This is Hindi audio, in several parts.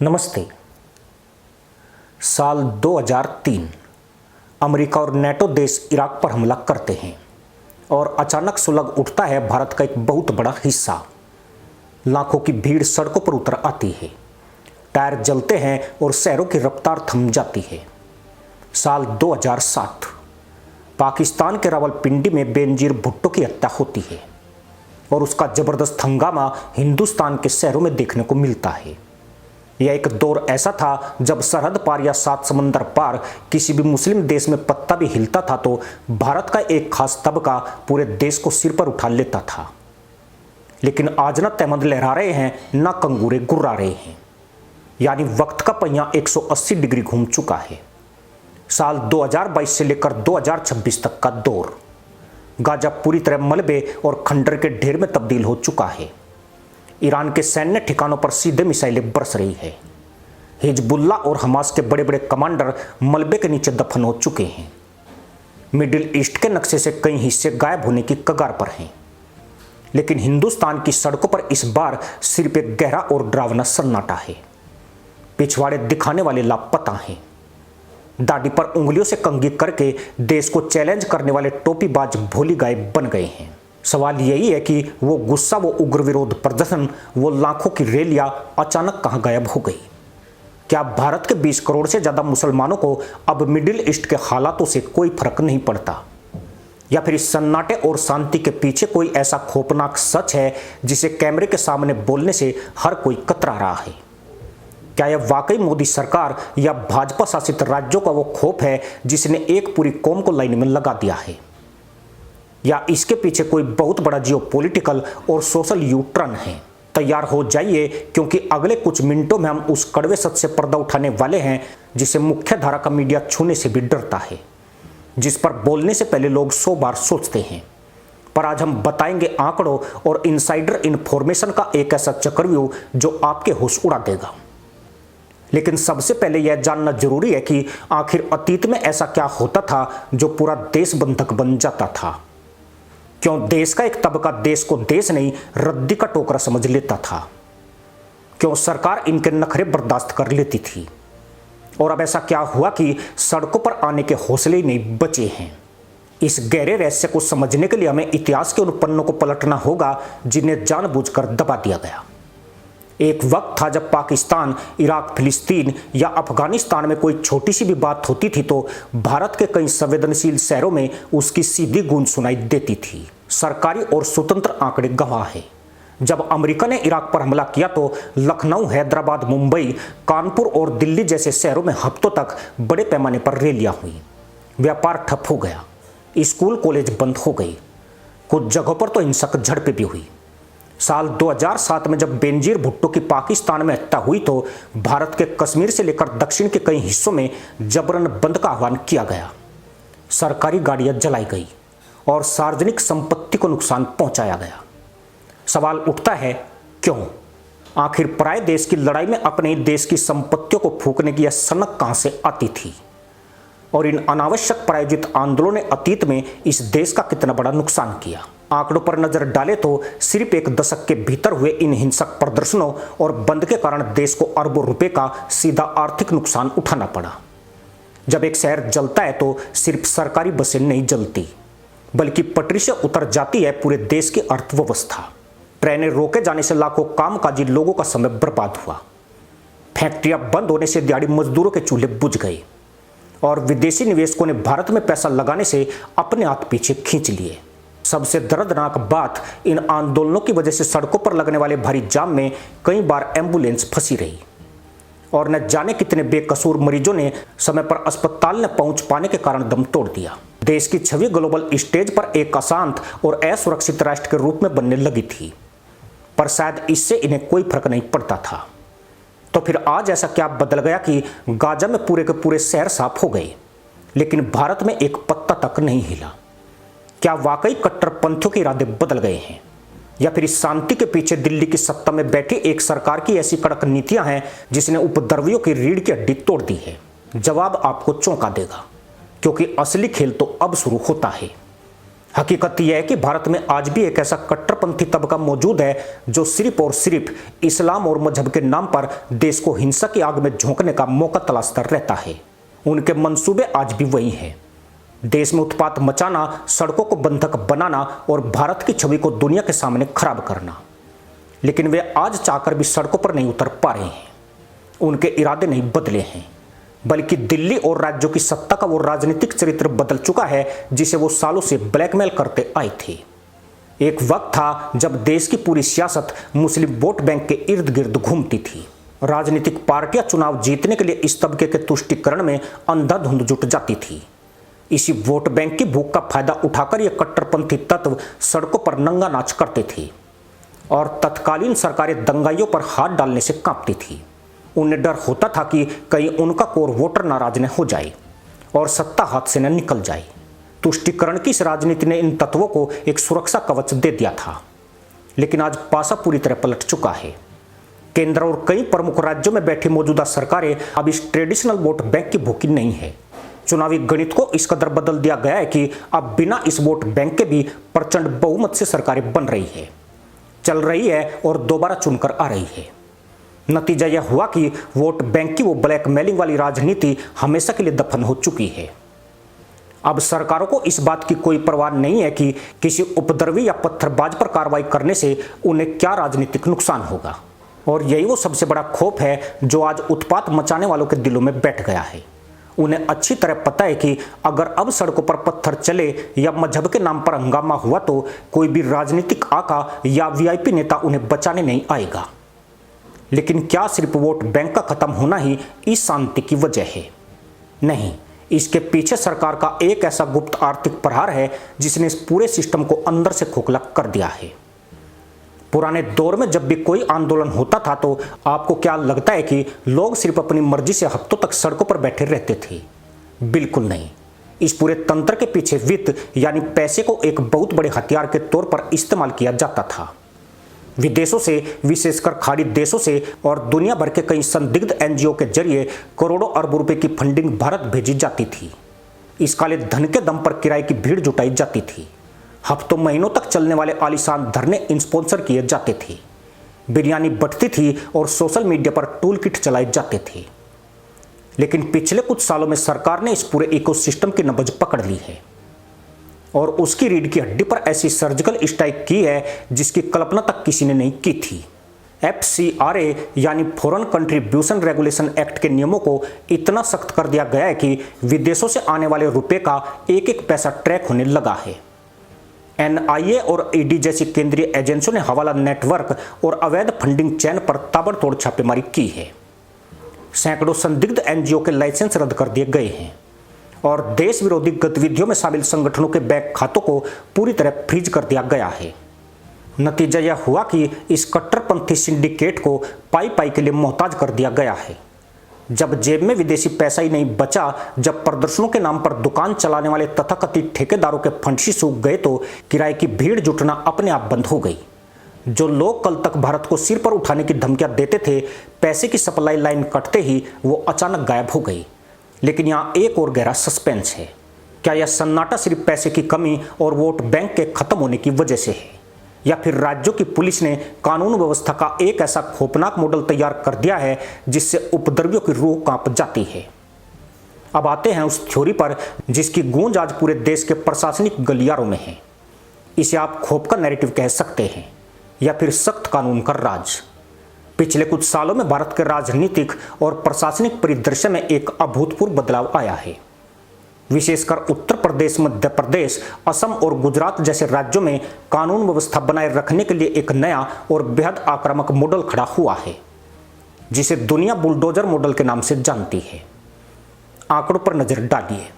नमस्ते। साल 2003 अमेरिका और नेटो देश इराक पर हमला करते हैं और अचानक सुलग उठता है भारत का एक बहुत बड़ा हिस्सा। लाखों की भीड़ सड़कों पर उतर आती है, टायर जलते हैं और शहरों की रफ्तार थम जाती है। साल 2007 पाकिस्तान के रावलपिंडी में बेनजीर भुट्टो की हत्या होती है और उसका जबरदस्त हंगामा हिंदुस्तान के शहरों में देखने को मिलता है। यह एक दौर ऐसा था जब सरहद पार या सात समंदर पार किसी भी मुस्लिम देश में पत्ता भी हिलता था तो भारत का एक खास तबका पूरे देश को सिर पर उठा लेता था। लेकिन आज न तहमद लहरा रहे हैं, न कंगूरे गुर्रा रहे हैं, यानी वक्त का पहिया 180 डिग्री घूम चुका है। साल 2022 से लेकर 2026 तक का दौर गाजा पूरी तरह मलबे और खंडर के ढेर में तब्दील हो चुका है। ईरान के सैन्य ठिकानों पर सीधे मिसाइलें बरस रही है। हिजबुल्ला और हमास के बड़े बड़े कमांडर मलबे के नीचे दफन हो चुके हैं। मिडिल ईस्ट के नक्शे से कई हिस्से गायब होने की कगार पर हैं। लेकिन हिंदुस्तान की सड़कों पर इस बार सिर्फ एक गहरा और डरावना सन्नाटा है। पिछवाड़े दिखाने वाले लापता हैं। दाढ़ी पर उंगलियों से कंघी करके देश को चैलेंज करने वाले टोपीबाज भोली गाय बन गए हैं। सवाल यही है कि वो गुस्सा, वो उग्र विरोध प्रदर्शन, वो लाखों की रैलियां अचानक कहां गायब हो गई? क्या भारत के 20 करोड़ से ज्यादा मुसलमानों को अब मिडिल ईस्ट के हालातों से कोई फर्क नहीं पड़ता? या फिर इस सन्नाटे और शांति के पीछे कोई ऐसा खौफनाक सच है जिसे कैमरे के सामने बोलने से हर कोई कतरा रहा है? क्या यह वाकई मोदी सरकार या भाजपा शासित राज्यों का वो खौफ है जिसने एक पूरी कौम को लाइन में लगा दिया है? या इसके पीछे कोई बहुत बड़ा जियोपॉलिटिकल और सोशल यू टर्न है? तैयार हो जाइए, क्योंकि अगले कुछ मिनटों में हम उस कड़वे सच से पर्दा उठाने वाले हैं जिसे मुख्य धारा का मीडिया छूने से भी डरता है, जिस पर बोलने से पहले लोग 100 बार सोचते हैं। पर आज हम बताएंगे आंकड़ों और इनसाइडर इंफॉर्मेशन का एक ऐसा चक्रव्यूह जो आपके होश उड़ा देगा। लेकिन सबसे पहले यह जानना जरूरी है कि आखिर अतीत में ऐसा क्या होता था जो पूरा देश बंधक बन जाता था। क्यों देश का एक तबका देश को देश नहीं, रद्दी का टोकरा समझ लेता था? क्यों सरकार इनके नखरे बर्दाश्त कर लेती थी? और अब ऐसा क्या हुआ कि सड़कों पर आने के हौसले ही नहीं बचे हैं? इस गहरे रहस्य को समझने के लिए हमें इतिहास के उन पन्नों को पलटना होगा जिन्हें जानबूझकर दबा दिया गया। एक वक्त था जब पाकिस्तान, इराक, फिलिस्तीन या अफगानिस्तान में कोई छोटी सी भी बात होती थी तो भारत के कई संवेदनशील शहरों में उसकी सीधी गूंज सुनाई देती थी। सरकारी और स्वतंत्र आंकड़े गवाह हैं। जब अमेरिका ने इराक पर हमला किया तो लखनऊ, हैदराबाद, मुंबई, कानपुर और दिल्ली जैसे शहरों में हफ्तों तक बड़े पैमाने पर रैलियां हुई। व्यापार ठप हो गया, स्कूल कॉलेज बंद हो गए, कुछ जगहों पर तो हिंसक झड़पें भी हुई। साल 2007 में जब बेनजीर भुट्टो की पाकिस्तान में हत्या हुई तो भारत के कश्मीर से लेकर दक्षिण के कई हिस्सों में जबरन बंद का आह्वान किया गया। सरकारी गाड़ियां जलाई गई और सार्वजनिक संपत्ति को नुकसान पहुंचाया गया। सवाल उठता है, क्यों? आखिर पराये देश की लड़ाई में अपने देश की संपत्तियों को फूंकने की यह सनक कहां से आती थी? और इन अनावश्यक प्रायोजित आंदोलनों ने अतीत में इस देश का कितना बड़ा नुकसान किया? आंकड़ों पर नजर डाले तो सिर्फ एक दशक के भीतर हुए इन हिंसक प्रदर्शनों और बंद के कारण देश को अरबों रुपए का सीधा आर्थिक नुकसान उठाना पड़ा। जब एक शहर जलता है तो सिर्फ सरकारी बसें नहीं जलती, बल्कि पटरी से उतर जाती है पूरे देश की अर्थव्यवस्था। ट्रेनें रोके जाने से लाखों कामकाजी लोगों का समय बर्बाद हुआ। फैक्ट्रियां बंद होने से दिहाड़ी मजदूरों के चूल्हे बुझ गए और विदेशी निवेशकों ने भारत में पैसा लगाने से अपने हाथ पीछे खींच लिए। सबसे दर्दनाक बात, इन आंदोलनों की वजह से सड़कों पर लगने वाले भारी जाम में कई बार एम्बुलेंस फंसी रही और न जाने कितने बेकसूर मरीजों ने समय पर अस्पताल न पहुंच पाने के कारण दम तोड़ दिया। देश की छवि ग्लोबल स्टेज पर एक अशांत और असुरक्षित राष्ट्र के रूप में बनने लगी थी, पर शायद इससे इन्हें कोई फर्क नहीं पड़ता था। तो फिर आज ऐसा क्या बदल गया कि गाजा में पूरे के पूरे शहर साफ हो गए, लेकिन भारत में एक पत्ता तक नहीं हिला? क्या वाकई कट्टरपंथियों के इरादे बदल गए हैं, या फिर इस शांति के पीछे दिल्ली की सत्ता में बैठी एक सरकार की ऐसी कड़क नीतियां हैं जिसने उपद्रवियों की रीढ़ की हड्डी तोड़ दी है? जवाब आपको चौंका देगा, क्योंकि असली खेल तो अब शुरू होता है। हकीकत यह है कि भारत में आज भी एक ऐसा कट्टरपंथी तबका मौजूद है जो सिर्फ और सिर्फ इस्लाम और मजहब के नाम पर देश को हिंसा की आग में झोंकने का मौका तलाशता रहता है। उनके मंसूबे आज भी वही हैं, देश में उत्पात मचाना, सड़कों को बंधक बनाना और भारत की छवि को दुनिया के सामने खराब करना। लेकिन वे आज चाहकर भी सड़कों पर नहीं उतर पा रहे हैं। उनके इरादे नहीं बदले हैं, बल्कि दिल्ली और राज्यों की सत्ता का वो राजनीतिक चरित्र बदल चुका है जिसे वो सालों से ब्लैकमेल करते आए थे। एक वक्त था जब देश की पूरी सियासत मुस्लिम वोट बैंक के इर्द गिर्द घूमती थी। राजनीतिक पार्टियां चुनाव जीतने के लिए इस तबके के तुष्टीकरण में अंधाधुंध जुट जाती थी। इसी वोट बैंक की भूख का फायदा उठाकर ये कट्टरपंथी तत्व सड़कों पर नंगा नाच करते थे और तत्कालीन सरकारें दंगाइयों पर हाथ डालने से कांपती थी। उन्हें डर होता था कि कहीं उनका कोर वोटर नाराज न हो जाए और सत्ता हाथ से न निकल जाए। तुष्टीकरण की इस राजनीति ने इन तत्वों को एक सुरक्षा कवच दे दिया था, लेकिन आज पासा पूरी तरह पलट चुका है। केंद्र और कई प्रमुख राज्यों में बैठी मौजूदा सरकारें अब इस ट्रेडिशनल वोट बैंक की भूखी नहीं है। चुनावी गणित को इस कदर बदल दिया गया है कि अब बिना इस वोट बैंक के भी प्रचंड बहुमत से सरकारें बन रही है, चल रही है और दोबारा चुनकर आ रही है। नतीजा यह हुआ कि वोट बैंक की वो ब्लैकमेलिंग वाली राजनीति हमेशा के लिए दफन हो चुकी है। अब सरकारों को इस बात की कोई परवाह नहीं है कि किसी उपद्रवी या पत्थरबाज पर कार्रवाई करने से उन्हें क्या राजनीतिक नुकसान होगा, और यही वो सबसे बड़ा खौफ है जो आज उत्पात मचाने वालों के दिलों में बैठ गया है। उन्हें अच्छी तरह पता है कि अगर अब सड़कों पर पत्थर चले या मजहब के नाम पर हंगामा हुआ तो कोई भी राजनीतिक आका या वीआईपी नेता उन्हें बचाने नहीं आएगा। लेकिन क्या सिर्फ वोट बैंक का खत्म होना ही इस शांति की वजह है? नहीं, इसके पीछे सरकार का एक ऐसा गुप्त आर्थिक प्रहार है जिसने इस पूरे सिस्टम को अंदर से खोखला कर दिया है। पुराने दौर में जब भी कोई आंदोलन होता था तो आपको क्या लगता है कि लोग सिर्फ अपनी मर्जी से हफ्तों तक सड़कों पर बैठे रहते थे? बिल्कुल नहीं। इस पूरे तंत्र के पीछे वित्त यानी पैसे को एक बहुत बड़े हथियार के तौर पर इस्तेमाल किया जाता था। विदेशों से, विशेषकर खाड़ी देशों से और दुनिया भर के कई संदिग्ध एनजीओ के जरिए करोड़ों अरबों रुपए की फंडिंग भारत भेजी जाती थी। इस काले धन के दम पर किराए की भीड़ जुटाई जाती थी। हफ्तों महीनों तक चलने वाले आलीशान धरने स्पॉन्सर किए जाते थे। बिरयानी बंटती थी और सोशल मीडिया पर टूल किट चलाए जाते थे। लेकिन पिछले कुछ सालों में सरकार ने इस पूरे इकोसिस्टम की नब्ज पकड़ ली है और उसकी रीढ़ की हड्डी पर ऐसी सर्जिकल स्ट्राइक की है जिसकी कल्पना तक किसी ने नहीं की थी। FCRA यानी फॉरेन कंट्रीब्यूशन रेगुलेशन एक्ट के नियमों को इतना सख्त कर दिया गया है कि विदेशों से आने वाले रुपए का एक एक पैसा ट्रैक होने लगा है। NIA और ED जैसी केंद्रीय एजेंसियों ने हवाला नेटवर्क और अवैध फंडिंग चैन पर ताबड़तोड़ छापेमारी की है। सैकड़ों संदिग्ध NGO के लाइसेंस रद्द कर दिए गए हैं और देश विरोधी गतिविधियों में शामिल संगठनों के बैंक खातों को पूरी तरह फ्रीज कर दिया गया है। नतीजा यह हुआ कि इस कट्टरपंथी सिंडिकेट को पाई पाई के लिए मोहताज कर दिया गया है। जब जेब में विदेशी पैसा ही नहीं बचा, जब प्रदर्शनों के नाम पर दुकान चलाने वाले तथाकथित ठेकेदारों के फंडसी सूख गए तो किराए की भीड़ जुटना अपने आप बंद हो गई। जो लोग कल तक भारत को सिर पर उठाने की धमकियां देते थे, पैसे की सप्लाई लाइन कटते ही वो अचानक गायब हो गई। लेकिन यहाँ एक और गहरा सस्पेंस है। क्या यह सन्नाटा सिर्फ पैसे की कमी और वोट बैंक के खत्म होने की वजह से है, या फिर राज्यों की पुलिस ने कानून व्यवस्था का एक ऐसा खौफनाक मॉडल तैयार कर दिया है जिससे उपद्रवियों की रूह कांप जाती है? अब आते हैं उस थ्योरी पर जिसकी गूंज आज पूरे देश के प्रशासनिक गलियारों में है। इसे आप खौफ का नैरेटिव कह सकते हैं या फिर सख्त कानून का राज। पिछले कुछ सालों में भारत के राजनीतिक और प्रशासनिक परिदृश्य में एक अभूतपूर्व बदलाव आया है। विशेषकर उत्तर प्रदेश, मध्य प्रदेश, असम और गुजरात जैसे राज्यों में कानून व्यवस्था बनाए रखने के लिए एक नया और बेहद आक्रामक मॉडल खड़ा हुआ है जिसे दुनिया बुलडोजर मॉडल के नाम से जानती है। आंकड़ों पर नजर डालिए।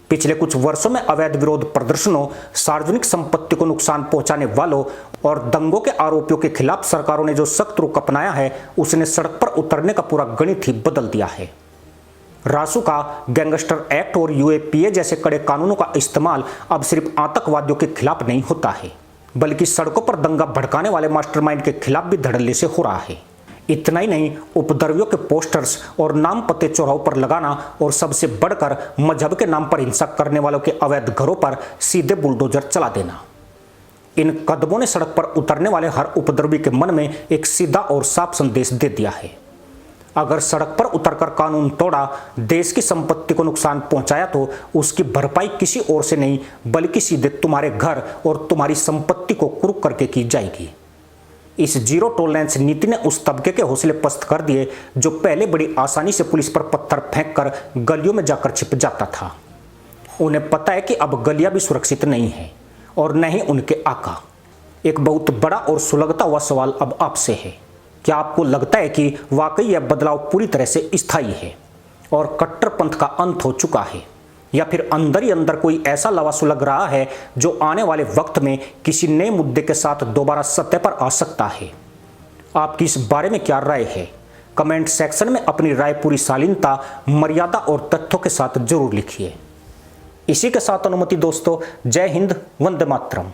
पिछले कुछ वर्षों में अवैध विरोध प्रदर्शनों, सार्वजनिक संपत्ति को नुकसान पहुंचाने वालों और दंगों के आरोपियों के खिलाफ सरकारों ने जो सख्त रुख अपनाया है उसने सड़क पर उतरने का पूरा गणित ही बदल दिया है। रासुका, गैंगस्टर एक्ट और UAPA जैसे कड़े कानूनों का इस्तेमाल अब सिर्फ आतंकवादियों के खिलाफ नहीं होता है, बल्कि सड़कों पर दंगा भड़काने वाले मास्टरमाइंड के खिलाफ भी धड़ल्ले से हो रहा है। इतना ही नहीं, उपद्रवियों के पोस्टर्स और नाम पते चौराहों पर लगाना और सबसे बढ़कर मजहब के नाम पर हिंसा करने वालों के अवैध घरों पर सीधे बुलडोजर चला देना। इन कदमों ने सड़क पर उतरने वाले हर उपद्रवी के मन में एक सीधा और साफ संदेश दे दिया है। अगर सड़क पर उतरकर कानून तोड़ा, देश की संपत्ति को नुकसान पहुंचाया तो उसकी भरपाई किसी और से नहीं बल्कि सीधे तुम्हारे घर और तुम्हारी संपत्ति को कुर्क करके की जाएगी। इस जीरो टॉलरेंस नीति ने उस तबके के हौसले पस्त कर दिए जो पहले बड़ी आसानी से पुलिस पर पत्थर फेंककर गलियों में जाकर छिप जाता था। उन्हें पता है कि अब गलियां भी सुरक्षित नहीं है और न ही उनके आका। एक बहुत बड़ा और सुलगता हुआ सवाल अब आपसे है, क्या आपको लगता है कि वाकई यह बदलाव पूरी तरह से स्थायी है और कट्टरपंथ का अंत हो चुका है, या फिर अंदर ही अंदर कोई ऐसा लवा सुलग रहा है जो आने वाले वक्त में किसी नए मुद्दे के साथ दोबारा सत्य पर आ सकता है? आपकी इस बारे में क्या राय है? कमेंट सेक्शन में अपनी राय पूरी शालीनता, मर्यादा और तथ्यों के साथ जरूर लिखिए। इसी के साथ अनुमति दोस्तों, जय हिंद, वंदे मातरम।